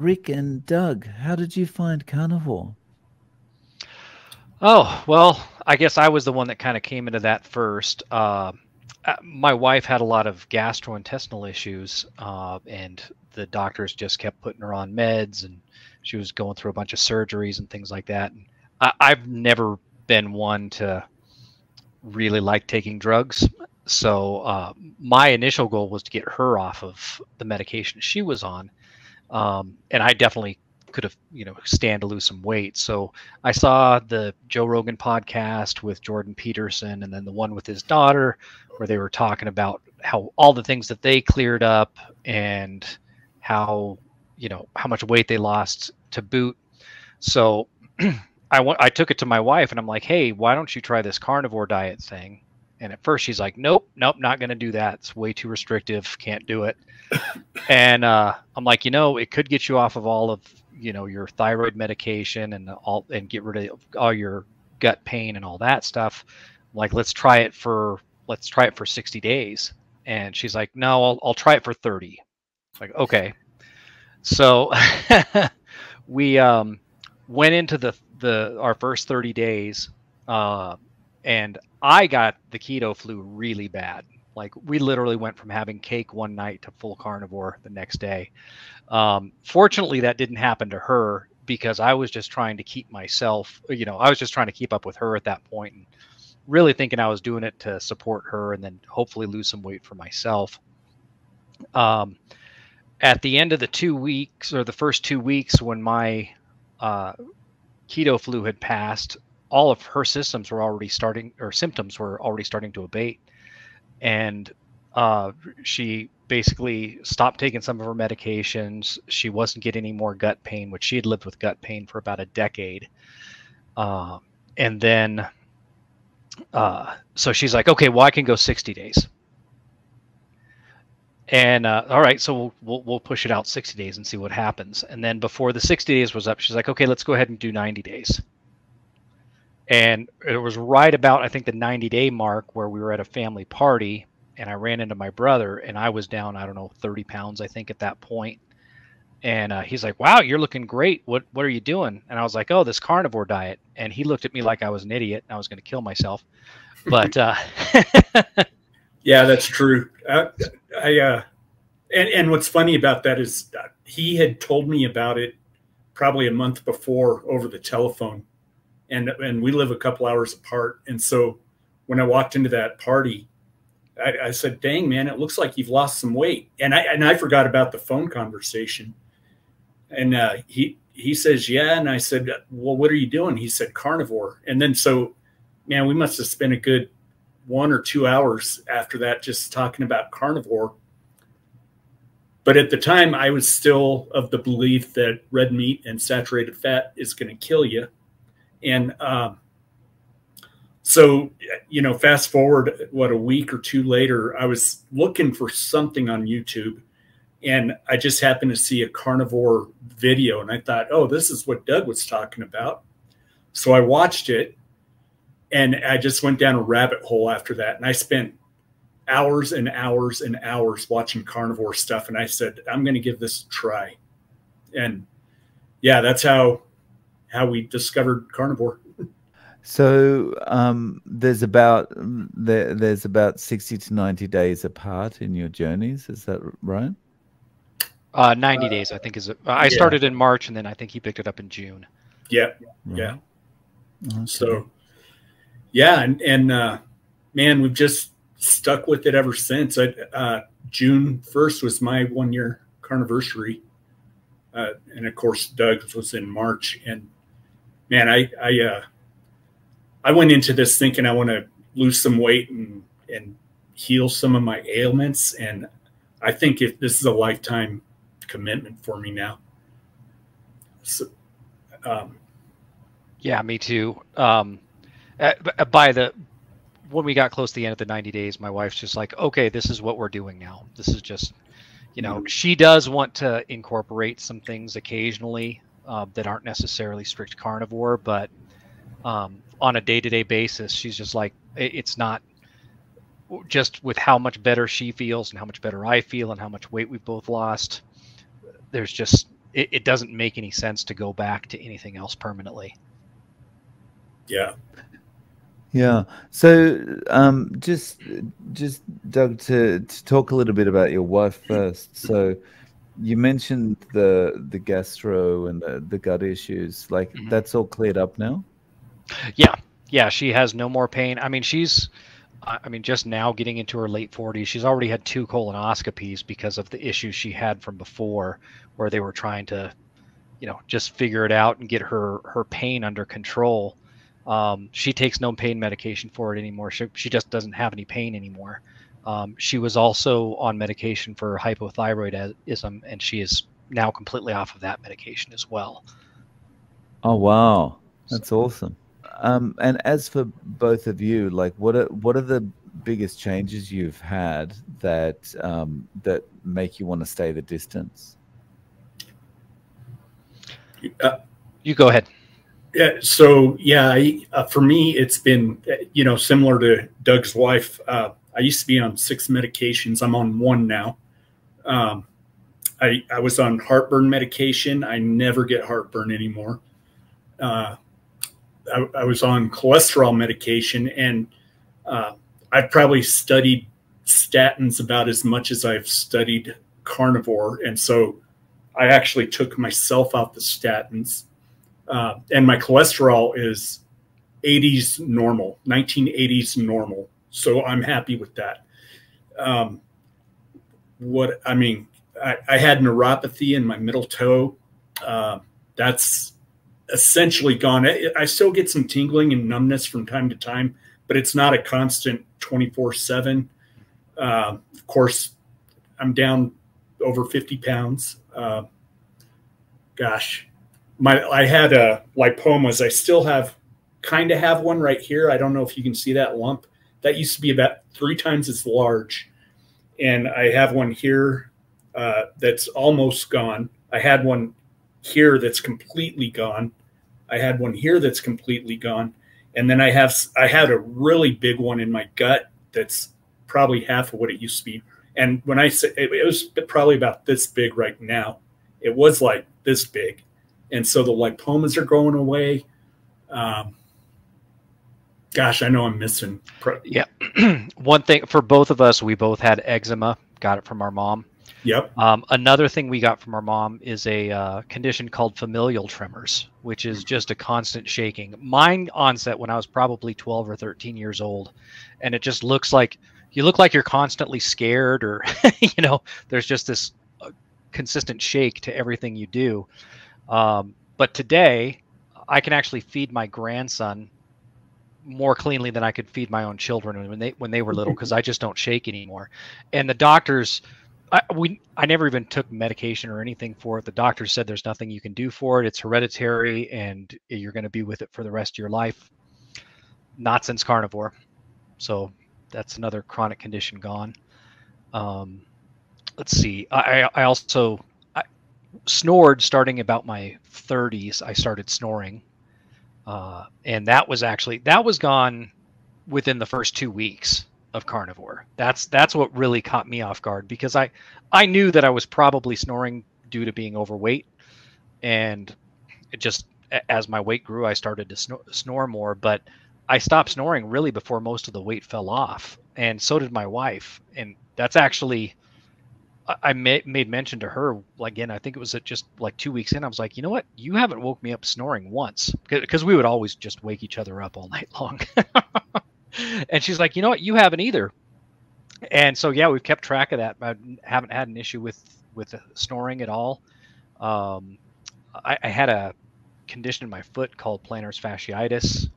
Rick and Doug, how did you find Carnivore? Oh, well, I guess I was the one that kind of came into that first. My wife had a lot of gastrointestinal issues, and the doctors just kept putting her on meds, and she was going through a bunch of surgeries and things like that. And I've never been one to really like taking drugs. So my initial goal was to get her off of the medication she was on. And I definitely could have, stand to lose some weight. So I saw the Joe Rogan podcast with Jordan Peterson, and then the one with his daughter, where they were talking about how all the things that they cleared up and how, how much weight they lost to boot. So I took it to my wife and I'm like, hey, why don't you try this carnivore diet thing? And at first she's like, nope, not going to do that. It's way too restrictive. Can't do it. And I'm like, it could get you off of all of, your thyroid medication and get rid of all your gut pain and all that stuff. Like, let's try it for 60 days. And she's like, no, I'll try it for 30. Like, okay. So we went into our first 30 days, and I got the keto flu really bad. Like, we literally went from having cake one night to full carnivore the next day. Fortunately, that didn't happen to her because I was just trying to keep myself, I was just trying to keep up with her at that point, and really thinking I was doing it to support her and then hopefully lose some weight for myself. At the end of the 2 weeks, or the first 2 weeks, when my keto flu had passed, all of her symptoms were already starting to abate. And she basically stopped taking some of her medications. She wasn't getting any more gut pain, which she had lived with gut pain for about a decade. And then, so she's like, okay, well, I can go 60 days. And all right, so we'll push it out 60 days and see what happens. And then before the 60 days was up, she's like, okay, let's go ahead and do 90 days. And it was right about, I think, the 90-day mark where we were at a family party, and I ran into my brother, and I was down, I don't know, 30 pounds, I think, at that point. And he's like, wow, you're looking great. What are you doing? And I was like, oh, this carnivore diet. And he looked at me like I was an idiot and I was going to kill myself. But yeah, that's true. And what's funny about that is he had told me about it probably a month before over the telephone, and we live a couple hours apart. And so when I walked into that party, I said, "Dang, man, it looks like you've lost some weight." And I forgot about the phone conversation. And he says, "Yeah," and I said, "Well, what are you doing?" He said, "Carnivore." And then so, man, we must have spent a good 1 or 2 hours after that just talking about carnivore. But at the time, I was still of the belief that red meat and saturated fat is going to kill you. And so, fast forward, a week or two later, I was looking for something on YouTube, and I just happened to see a carnivore video, and I thought, oh, this is what Doug was talking about. So I watched it, and I just went down a rabbit hole after that. And I spent hours and hours and hours watching carnivore stuff. And I said, I'm going to give this a try. And yeah, that's how we discovered carnivore. So there's about 60 to 90 days apart in your journeys. Is that right? 90 days, I think, I started in March, and then I think he picked it up in June. Yeah. Right. Yeah. Okay. So, yeah. And man, we've just stuck with it ever since. June 1st was my 1-year carniversary. And of course, Doug's was in March. And man, I went into this thinking I want to lose some weight and heal some of my ailments. And I think this is a lifetime commitment for me now. So, yeah, me too. When we got close to the end of the 90 days, my wife's just like, okay, this is what we're doing now. This is just, she does want to incorporate some things occasionally that aren't necessarily strict carnivore, but on a day-to-day basis, she's just like, it's not just with how much better she feels and how much better I feel and how much weight we've both lost. There's just it doesn't make any sense to go back to anything else permanently. Yeah. Yeah. So, just Doug, to talk a little bit about your wife first. So, you mentioned the gastro and the gut issues. Like Mhm. that's all cleared up now? Yeah. Yeah. She has no more pain. I mean, just now getting into her late 40s, she's already had 2 colonoscopies because of the issues she had from before, where they were trying to, just figure it out and get her pain under control. She takes no pain medication for it anymore. She just doesn't have any pain anymore. She was also on medication for hypothyroidism, and she is now completely off of that medication as well. Oh, wow. So, That's awesome. And as for both of you, like what are the biggest changes you've had that that make you want to stay the distance? you go ahead. Yeah. So yeah, for me, it's been, similar to Doug's wife. I used to be on 6 medications. I'm on 1 now. I was on heartburn medication. I never get heartburn anymore. I was on cholesterol medication, and I've probably studied statins about as much as I've studied carnivore. And so I actually took myself off the statins. And my cholesterol is 80s normal, 1980s normal. So I'm happy with that. I had neuropathy in my middle toe. That's essentially gone. I still get some tingling and numbness from time to time, but it's not a constant 24/7. Of course, I'm down over 50 pounds. Gosh. I had lipomas. I still kind of have one right here. I don't know if you can see that lump. That used to be about 3 times as large. And I have one here that's almost gone. I had one here that's completely gone. I had one here that's completely gone. And then I had a really big one in my gut that's probably half of what it used to be. And when I say it was probably about this big right now, it was like this big. And so the lipomas are going away. Gosh, I know I'm missing. Yeah. One thing for both of us, we both had eczema, got it from our mom. Yep. Another thing we got from our mom is a condition called familial tremors, which is just a constant shaking. Mine onset when I was probably 12 or 13 years old. And it just looks like you look like you're constantly scared, or, there's just this consistent shake to everything you do. But today I can actually feed my grandson more cleanly than I could feed my own children when they were little, because I just don't shake anymore. And the doctors, I never even took medication or anything for it. The doctors said there's nothing you can do for it. It's hereditary and you're going to be with it for the rest of your life. Not since carnivore. So that's another chronic condition gone. Let's see. I also snored starting about my 30s. I started snoring. And that was gone within the first 2 weeks of carnivore. That's what really caught me off guard, because I knew that I was probably snoring due to being overweight, and it just, as my weight grew, I started to snore more. But I stopped snoring really before most of the weight fell off, and so did my wife. And that's actually, I made mention to her, again, I think it was just like 2 weeks in, I was like, you know what? You haven't woke me up snoring once, because we would always just wake each other up all night long. And she's like, you know what? You haven't either. And so, yeah, we've kept track of that. I haven't had an issue with snoring at all. I had a condition in my foot called plantar fasciitis,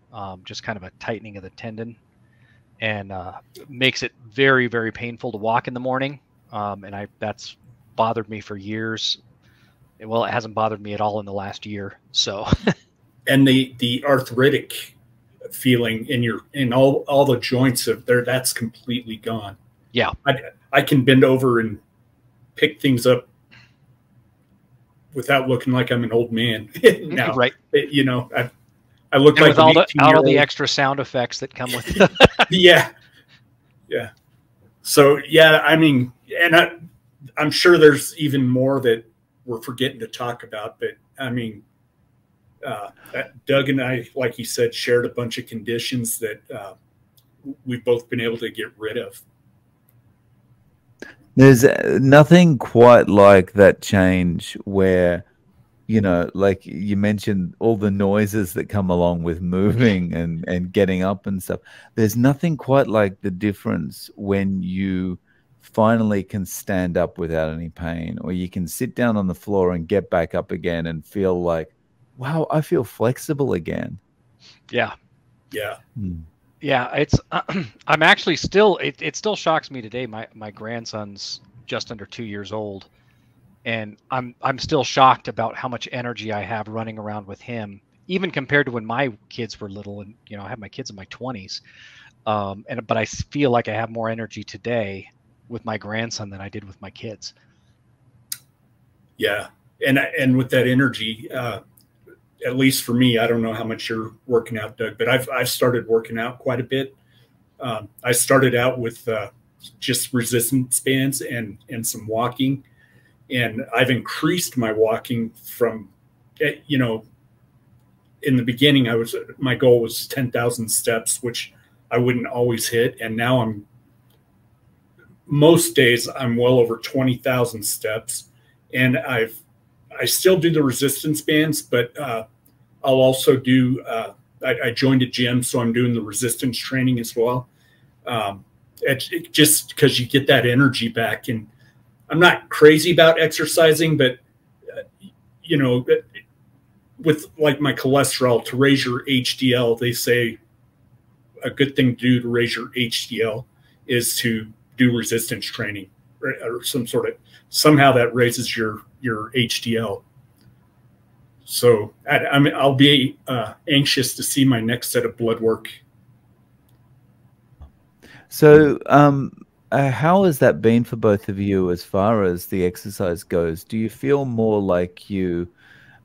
just kind of a tightening of the tendon, and makes it very, very painful to walk in the morning. And that's bothered me for years. Well, it hasn't bothered me at all in the last year. So, and the arthritic feeling in all the joints of there, that's completely gone. Yeah, I can bend over and pick things up without looking like I'm an old man. Now, right? I look and like with all the extra sound effects that come with it. Yeah. So yeah, I mean, and I'm sure there's even more that we're forgetting to talk about. But I mean, Doug and I, like you said, shared a bunch of conditions that we've both been able to get rid of. There's nothing quite like that change where, you know, like you mentioned, all the noises that come along with moving and getting up and stuff. There's nothing quite like the difference when you finally can stand up without any pain, or you can sit down on the floor and get back up again and feel like, wow, I feel flexible again. Yeah. Yeah. Yeah, it's I'm actually still it still shocks me today. My grandson's just under 2 years old, and I'm still shocked about how much energy I have running around with him, even compared to when my kids were little. And you know, I have my kids in my 20s, but I feel like I have more energy today with my grandson than I did with my kids. Yeah, and with that energy, at least for me, I don't know how much you're working out, Doug, but I've started working out quite a bit. I started out with just resistance bands and some walking, and I've increased my walking from, you know, in the beginning, my goal was 10,000 steps, which I wouldn't always hit, and now most days I'm well over 20,000 steps, and I still do the resistance bands, but I'll also do, I joined a gym, so I'm doing the resistance training as well. Just because you get that energy back. And I'm not crazy about exercising, but, you know, with like my cholesterol, to raise your HDL, they say a good thing to do to raise your HDL is to do resistance training, or somehow that raises your HDL. So I'll be anxious to see my next set of blood work. So, how has that been for both of you as far as the exercise goes? Do you feel more like your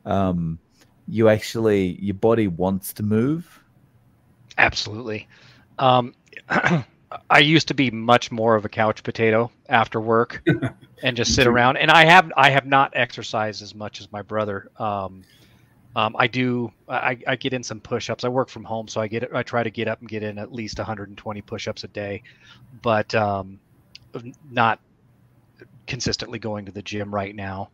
body wants to move? Absolutely. I used to be much more of a couch potato after work and just sit around. And I have not exercised as much as my brother. I get in some push-ups. I work from home, so I try to get up and get in at least 120 push-ups a day, but not consistently going to the gym right now.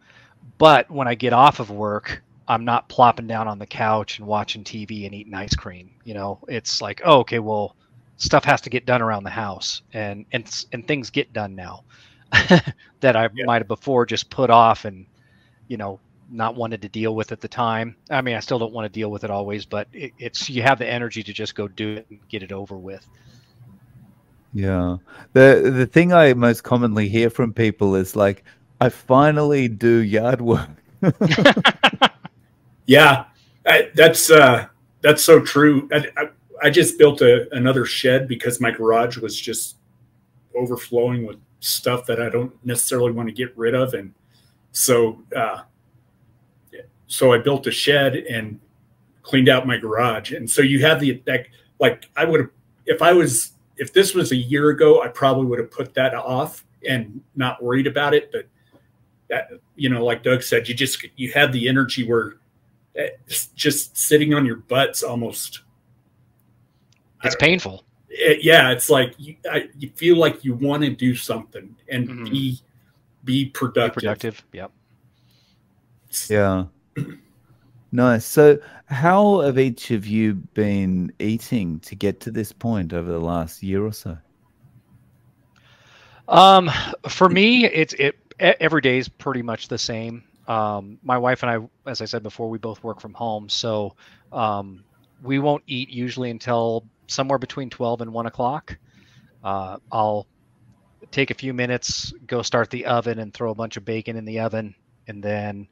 But when I get off of work, I'm not plopping down on the couch and watching TV and eating ice cream. You know, it's like, oh, okay, well, stuff has to get done around the house, and things get done now that I might have before just put off and, you know, not wanted to deal with at the time. I mean, I still don't want to deal with it always, but it's you have the energy to just go do it and get it over with. Yeah. The thing I most commonly hear from people is like, I finally do yard work. Yeah, that's so true. I just built another shed because my garage was just overflowing with stuff that I don't necessarily want to get rid of. And so I built a shed and cleaned out my garage. And so you have like I would have, if this was a year ago, I probably would have put that off and not worried about it. But that, you know, like Doug said, you have the energy where just sitting on your butt's almost, it's painful. It's like you feel like you want to do something and be productive. Be productive. Yep. Yeah. Nice. So how have each of you been eating to get to this point over the last year or so? For me, every day is pretty much the same. My wife and I, as I said before, we both work from home, so we won't eat usually until somewhere between 12 and 1 o'clock. I'll take a few minutes, go start the oven and throw a bunch of bacon in the oven. And then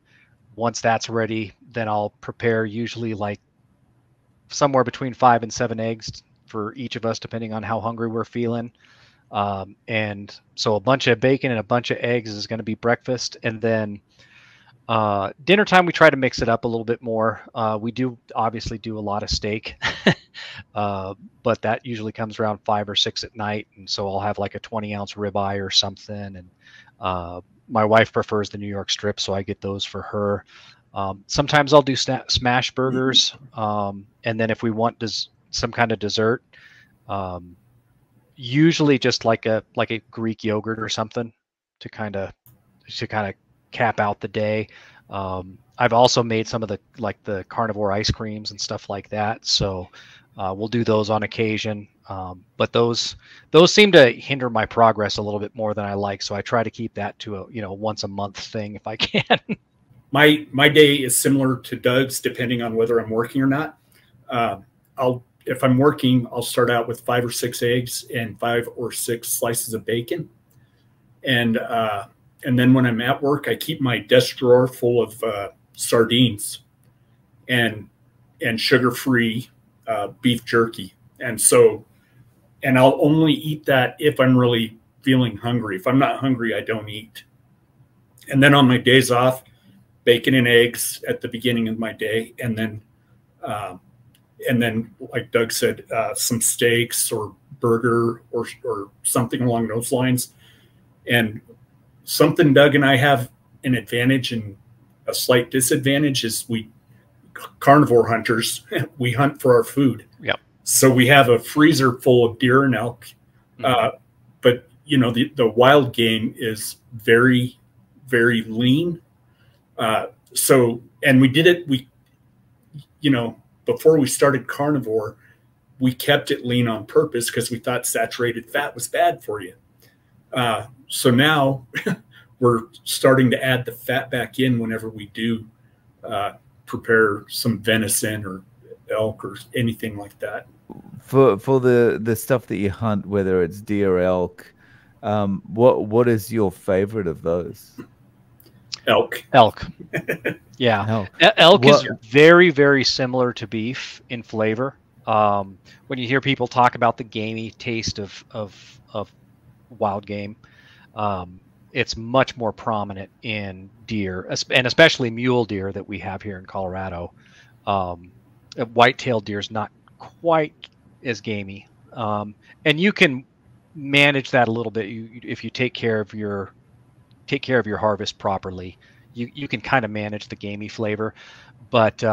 once that's ready, then I'll prepare usually like somewhere between 5 and 7 eggs for each of us, depending on how hungry we're feeling. And so a bunch of bacon and a bunch of eggs is going to be breakfast. And then dinner time, we try to mix it up a little bit more. We do obviously do a lot of steak, but that usually comes around 5 or 6 at night. And so I'll have like a 20-ounce ribeye or something, and My wife prefers the New York strip, so I get those for her. Sometimes I'll do smash burgers, and then if we want some kind of dessert, usually just like a Greek yogurt or something to kind of cap out the day. I've also made some of the carnivore ice creams and stuff like that, so we'll do those on occasion. But those seem to hinder my progress a little bit more than I like, so I try to keep that to a once a month thing if I can. My day is similar to Doug's, depending on whether I'm working or not. If I'm working, I'll start out with 5 or 6 eggs and 5 or 6 slices of bacon, and then when I'm at work, I keep my desk drawer full of sardines and sugar-free beef jerky, and I'll only eat that if I'm really feeling hungry. If I'm not hungry, I don't eat. And then on my days off, bacon and eggs at the beginning of my day, and then like Doug said, some steaks or burger or something along those lines. And something Doug and I have an advantage and a slight disadvantage is we carnivore hunters, we hunt for our food. Yep. So we have a freezer full of deer and elk. But the wild game is very, very lean. And we did it, before we started carnivore, we kept it lean on purpose because we thought saturated fat was bad for you. So now we're starting to add the fat back in whenever we do prepare some venison or elk or anything like that. For the stuff that you hunt, whether it's deer or elk, what is your favorite of those? Elk. Yeah. Elk is very, very similar to beef in flavor. When you hear people talk about the gamey taste of wild game, it's much more prominent in deer, and especially mule deer that we have here in Colorado. White-tailed deer is not quite as gamey, and you can manage that a little bit if you take care of your harvest properly. You can kind of manage the gamey flavor, but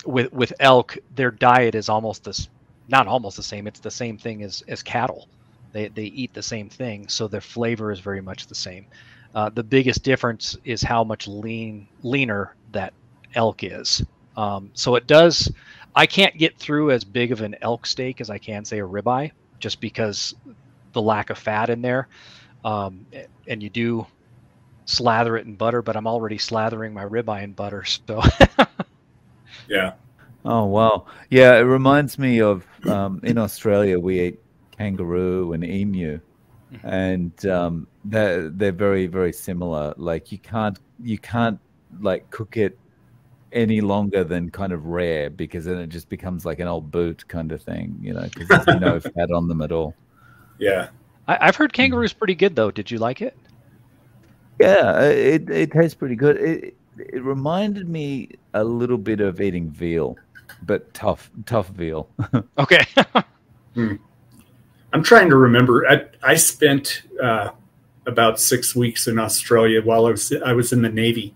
with elk, their diet is not almost the same. It's the same thing as cattle. They eat the same thing, so their flavor is very much the same. The biggest difference is how much leaner that elk is. So it does. I can't get through as big of an elk steak as I can say a ribeye, just because the lack of fat in there, and you do slather it in butter, but I'm already slathering my ribeye in butter, so Yeah. Oh wow, yeah. It reminds me of in Australia we eat kangaroo and emu, and they're very, very similar. Like you can't like cook it any longer than kind of rare, because then it just becomes like an old boot kind of thing, because there's no fat on them at all. Yeah. I've heard kangaroo's pretty good though. Did you like it? Yeah, it tastes pretty good. It reminded me a little bit of eating veal, but tough veal. Okay. I'm trying to remember. I spent about 6 weeks in Australia while I was in the Navy,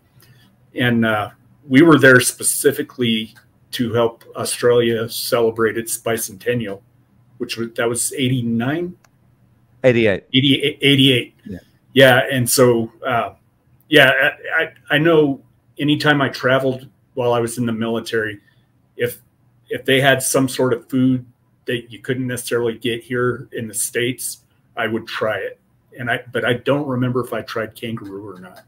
and we were there specifically to help Australia celebrate its bicentennial, that was 89? 88. 88. Yeah. Yeah, and so I know anytime I traveled while I was in the military, if they had some sort of food that you couldn't necessarily get here in the States, I would try it. But I don't remember if I tried kangaroo or not.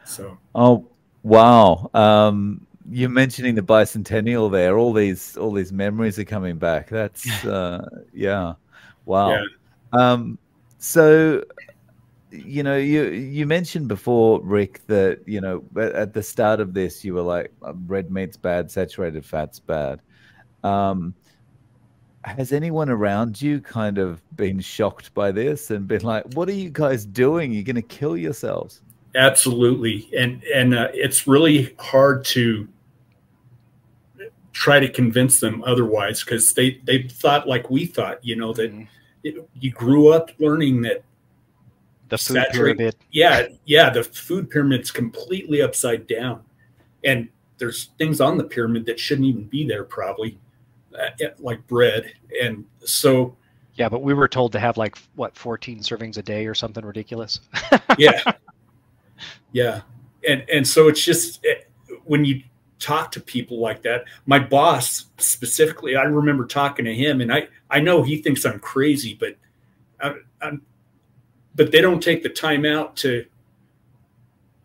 So. Oh wow! You're mentioning the bicentennial there. All these memories are coming back. That's yeah. Wow. Yeah. So, you mentioned before, Rick, that, at the start of this, you were like, red meat's bad, saturated fat's bad. Has anyone around you kind of been shocked by this and been like, what are you guys doing? You're going to kill yourselves? Absolutely. And it's really hard to try to convince them otherwise, because they thought like we thought, that you grew up learning that The food pyramid. Yeah, yeah, the food pyramid's completely upside down, and there's things on the pyramid that shouldn't even be there, probably, like bread. And so, yeah, but we were told to have like what 14 servings a day or something ridiculous. yeah, yeah, and so it's just when you talk to people like that. My boss specifically, I remember talking to him, and I know he thinks I'm crazy, but but they don't take the time out to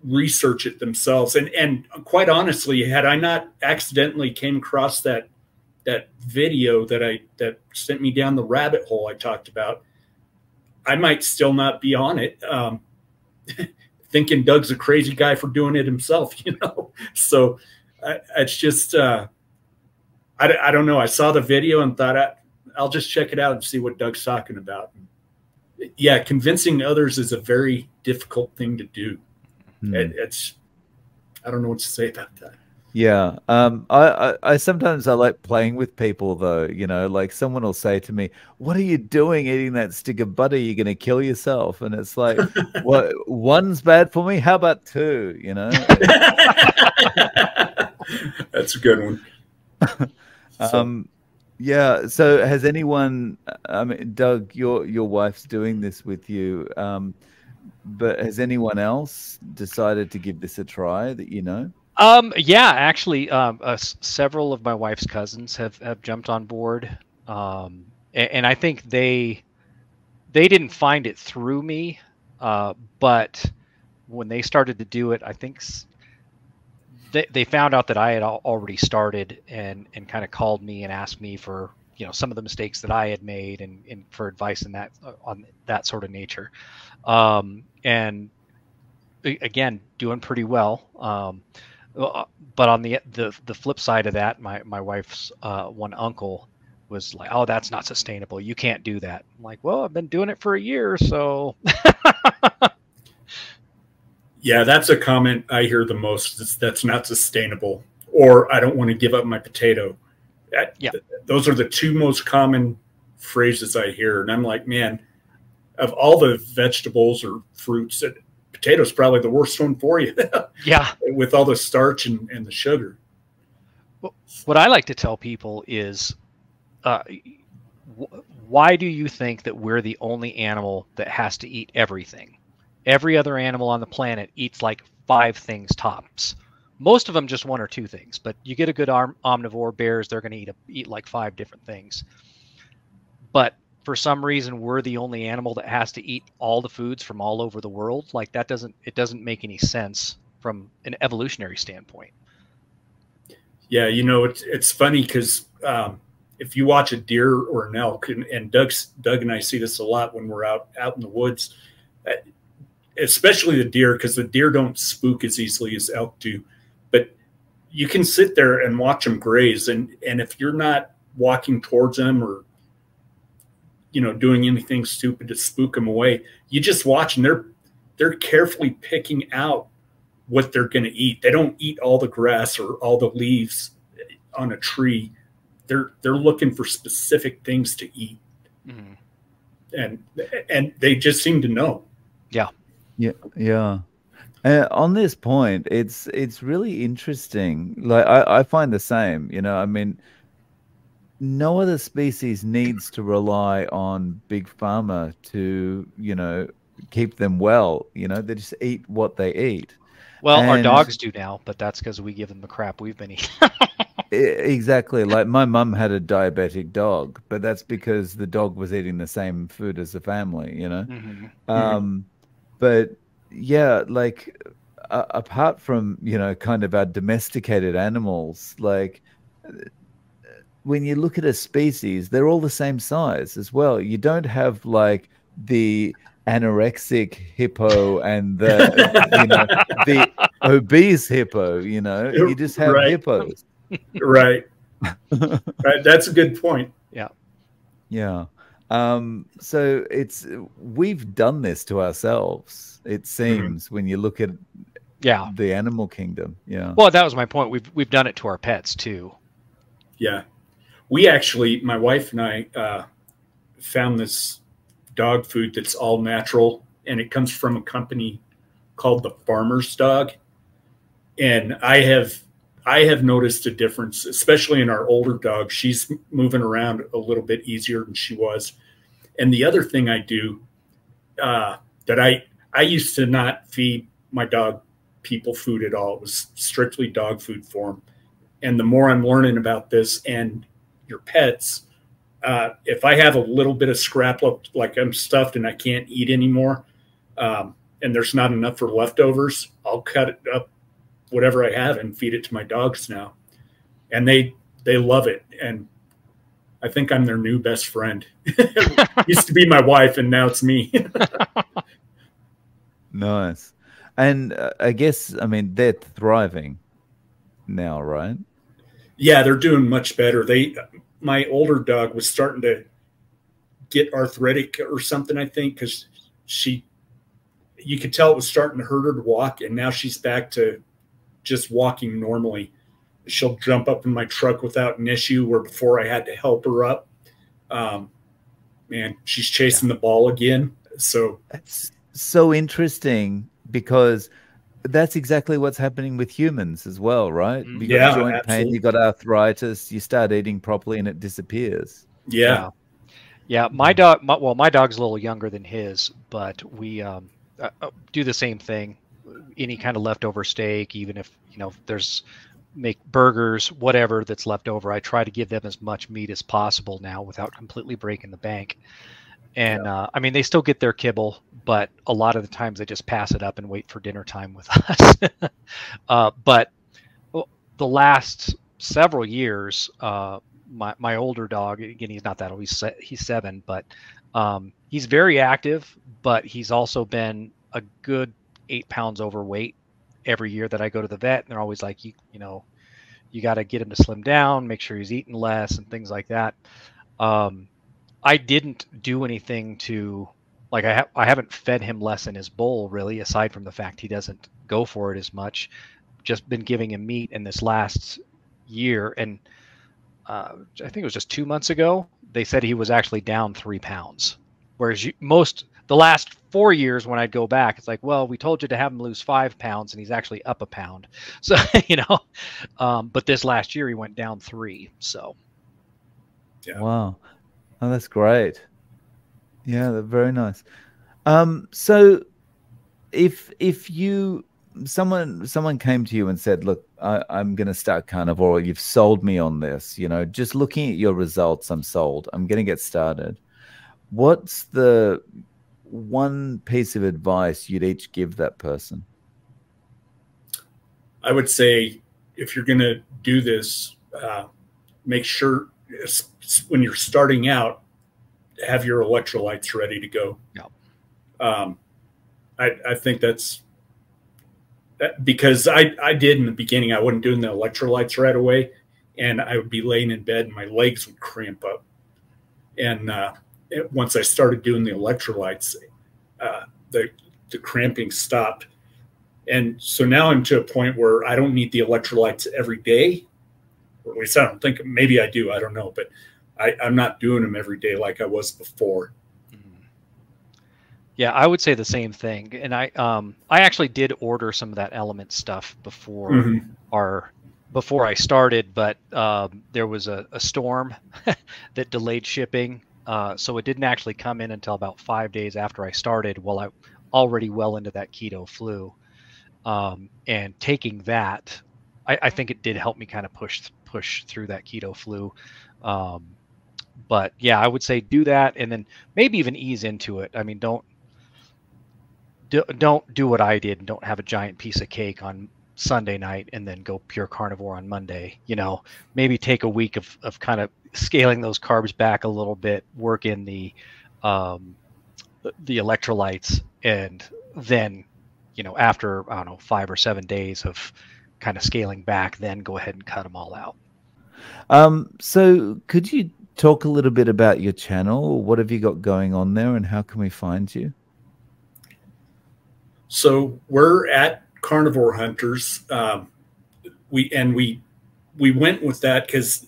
research it themselves. And quite honestly, had I not accidentally came across that video that sent me down the rabbit hole I talked about, I might still not be on it, thinking Doug's a crazy guy for doing it himself, you know? So it's just, I don't know. I saw the video and thought I'll just check it out and see what Doug's talking about. Yeah, convincing others is a very difficult thing to do. It's, I don't know what to say about that. Yeah. I sometimes I like playing with people though, you know, like someone will say to me, "What are you doing eating that stick of butter? You're going to kill yourself." And it's like, what, one's bad for me? How about two, you know? That's a good one. Yeah. So has anyone, I mean, Doug, your wife's doing this with you, but has anyone else decided to give this a try that you know? Yeah, actually, several of my wife's cousins have jumped on board, and I think they didn't find it through me, but when they started to do it, I think they found out that I had already started and kind of called me and asked me for, you know, some of the mistakes that I had made and for advice in that on that sort of nature, and again, doing pretty well. But on the flip side of that, my wife's one uncle was like, "Oh, that's not sustainable. You can't do that." I'm like, "Well, I've been doing it for a year, so." Yeah, that's a comment I hear the most. That's not sustainable, or I don't want to give up my potato. Yeah, those are the two most common phrases I hear, and I'm like, man, of all the vegetables or fruits, potato's probably the worst one for you. Yeah, with all the starch and the sugar. What I like to tell people is, why do you think that we're the only animal that has to eat everything? Every other animal on the planet eats like 5 things tops. Most of them just 1 or 2 things, but you get a good omnivore, bears, they're going to eat like 5 different things. But for some reason, we're the only animal that has to eat all the foods from all over the world. Like that doesn't make any sense from an evolutionary standpoint. Yeah, you know, it's funny because if you watch a deer or an elk, and Doug and I see this a lot when we're out in the woods, especially the deer, because the deer don't spook as easily as elk do. But you can sit there and watch them graze, and if you're not walking towards them or, you know, doing anything stupid to spook them away, you just watch, and they're carefully picking out what they're going to eat. They don't eat all the grass or all the leaves on a tree. They're looking for specific things to eat. Mm-hmm. And they just seem to know. Yeah. Yeah. Yeah. On this point, it's really interesting. Like I find the same, you know, I mean, no other species needs to rely on big pharma to, you know, keep them well. You know, they just eat what they eat. Well, our dogs do now, but that's because we give them the crap we've been eating. Exactly. Like my mum had a diabetic dog, but that's because the dog was eating the same food as the family, you know? Mm-hmm. But yeah, like apart from, you know, kind of our domesticated animals, like when you look at a species, they're all the same size as well. You don't have like the anorexic hippo and the, you know, the obese hippo, you know, you just have hippos. Right. Right. That's a good point. Yeah. Yeah. So we've done this to ourselves, it seems, when you look at the animal kingdom. Yeah. Well, that was my point. We've done it to our pets too. Yeah. We actually, my wife and I found this dog food that's all natural, and it comes from a company called the Farmer's Dog. And I have noticed a difference, especially in our older dog. She's moving around a little bit easier than she was. And the other thing I do, that I used to not feed my dog people food at all. It was strictly dog food for him. And the more I'm learning about this and your pets, if I have a little bit of scrap, like I'm stuffed and I can't eat anymore, and there's not enough for leftovers, I'll cut it up, whatever I have, and feed it to my dogs now. And they love it. And I think I'm their new best friend. Used to be my wife, and now it's me. Nice. And I guess, I mean, they're thriving now, right? Yeah, they're doing much better. My older dog was starting to get arthritic or something, I think, because you could tell it was starting to hurt her to walk, and now she's back to just walking normally. She'll jump up in my truck without an issue, where before I had to help her up. Man, she's chasing the ball again. So that's so interesting, because that's exactly what's happening with humans as well, right? You got joint pain, you got arthritis, you start eating properly and it disappears. Yeah. My dog, my dog's a little younger than his, but we do the same thing. Any kind of leftover steak, even if, there's make burgers, whatever that's left over, I try to give them as much meat as possible now without completely breaking the bank. And I mean, they still get their kibble, but a lot of the times they just pass it up and wait for dinner time with us. But the last several years, my older dog, again, he's not that old, he's 7, but he's very active, but he's also been a good 8 pounds overweight every year that I go to the vet. And they're always like, you got to get him to slim down, make sure he's eating less and things like that. I didn't do anything to, like, I haven't fed him less in his bowl, really, aside from the fact he doesn't go for it as much. Just been giving him meat in this last year. And I think it was just 2 months ago, they said he was actually down 3 pounds. Whereas the last 4 years when I'd go back, it's like, well, we told you to have him lose 5 pounds and he's actually up a pound. So, but this last year he went down 3. So. Yeah. Wow. Oh, that's great. Yeah, they're very nice. So if someone came to you and said, look, I'm going to start Carnivore, or you've sold me on this, just looking at your results, I'm sold, I'm going to get started. What's the one piece of advice you'd each give that person? I would say, if you're going to do this, make sure when you're starting out, have your electrolytes ready to go. Yeah. I think that's because I did in the beginning. I wasn't doing the electrolytes right away, and I would be laying in bed and my legs would cramp up. And once I started doing the electrolytes, the cramping stopped. And so now I'm to a point where I don't need the electrolytes every day. Or at least I don't think, maybe I do, I don't know, but I'm not doing them every day like I was before. Yeah, I would say the same thing. And I actually did order some of that Element stuff before before I started, but there was a storm that delayed shipping. So it didn't actually come in until about 5 days after I started, while I already well into that keto flu. And taking that, I think it did help me kind of push through that keto flu. But yeah, I would say do that, and then maybe even ease into it. I mean, don't do what I did and don't have a giant piece of cake on Sunday night and then go pure carnivore on Monday. Maybe take a week of kind of scaling those carbs back a little bit, work in the electrolytes, and then, after, I don't know, 5 or 7 days of kind of scaling back, then go ahead and cut them all out. So could you talk a little bit about your channel? What have you got going on there, and how can we find you? So we're at Carnivore Hunters. We went with that because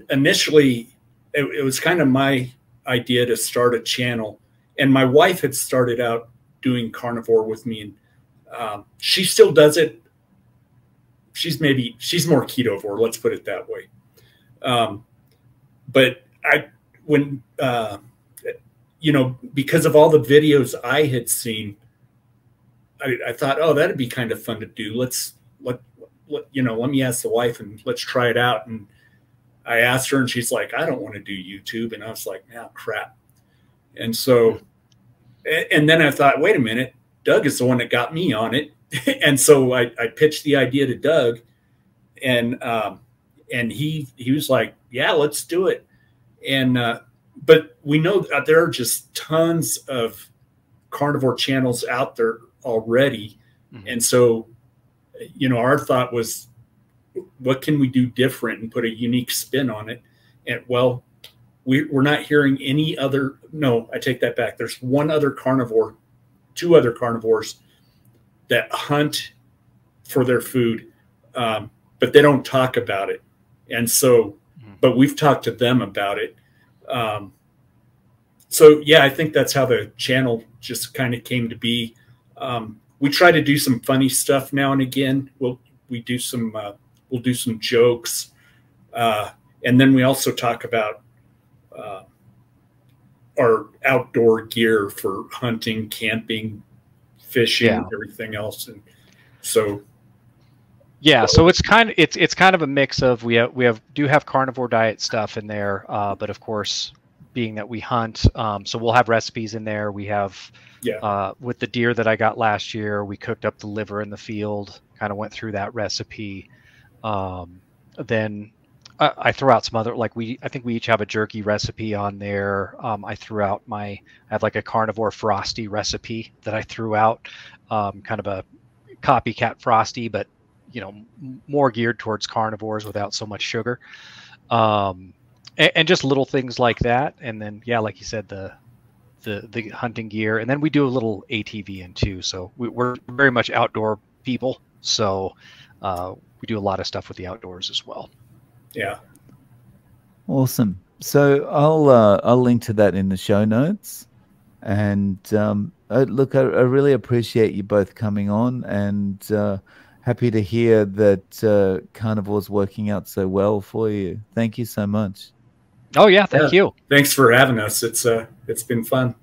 initially it was kind of my idea to start a channel, And my wife had started out doing carnivore with me, and she still does it. She's more ketovore, let's put it that way. But because of all the videos I had seen, I thought, oh, that'd be kind of fun to do. Let me ask the wife and let's try it out. And I asked her, and she's like, I don't want to do YouTube. And I was like, oh, crap. And so, and then I thought, wait a minute, Doug is the one that got me on it. And so I pitched the idea to Doug, and he was like, yeah, let's do it. And, but we know that there are just tons of carnivore channels out there already. Mm-hmm. And so, our thought was, what can we do different and put a unique spin on it? And well, we're not hearing any other. No, I take that back. There's one other carnivore, two other carnivores that hunt for their food, but they don't talk about it. And so, but we've talked to them about it. So yeah, I think that's how the channel just kind of came to be. We try to do some funny stuff now and again. We'll do some jokes. And then we also talk about our outdoor gear for hunting, camping, fishing, everything else. And so, yeah, so it's kind of a mix of we do have carnivore diet stuff in there, but of course, being that we hunt, so we'll have recipes in there. We have with the deer that I got last year, we cooked up the liver in the field, kind of went through that recipe. Then I threw out some other, I think we each have a jerky recipe on there. I threw out I have like a carnivore frosty recipe that I threw out, kind of a copycat frosty, but more geared towards carnivores without so much sugar, and just little things like that. And then, yeah, like you said, the hunting gear, and then we do a little ATV in too. So we're very much outdoor people. So we do a lot of stuff with the outdoors as well. Yeah. Awesome. So I'll link to that in the show notes. And look, I really appreciate you both coming on, and happy to hear that Carnivore's working out so well for you. Thank you so much. Oh yeah, thank you. Thanks for having us. It's been fun.